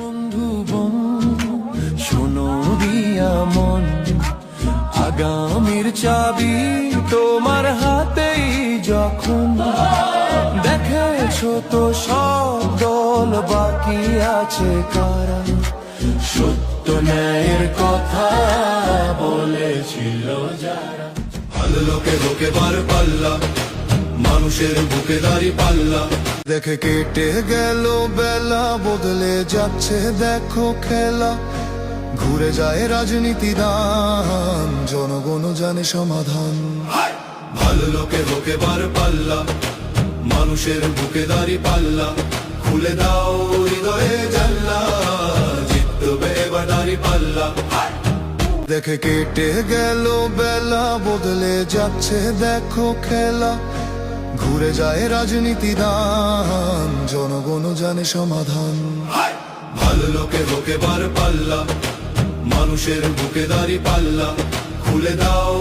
বন্ধু বন্ধু শোনো দিয়া মন, আগামীর চাবি তোমার হাতেই যখন। দেখেছো তো সব দল বাকি আছে কারা, সত্য ন্যায়ের কথা বলেছিল যারা। ভালো লোকে লোকে বার পাল্লা, মানুষের বুকে দাড়ি পাল্লা। দেখে কেটে গেল বেলা, বদলে যাচ্ছে দেখো খেলা। ঘুরে যায় রাজনীতি দান, জনগণ জানে সমাধান। ভালো লোকে লোকে বার পাল্লা, মানুষের বুকে দাড়ি পাল্লা। খুলে দাও হৃদয়ে জানলা, জিতবে এবার দাড়ি পাল্লা। দেখে কেটে গেল বেলা, বদলে যাচ্ছে দেখো খেলা। ঘুরে যায় রাজনীতি দান, জনগণ জানে সমাধান। ভালো লোকে লোকে বার পাল্লা, মানুষের বুকে দাড়ি পাল্লা। খুলে দাও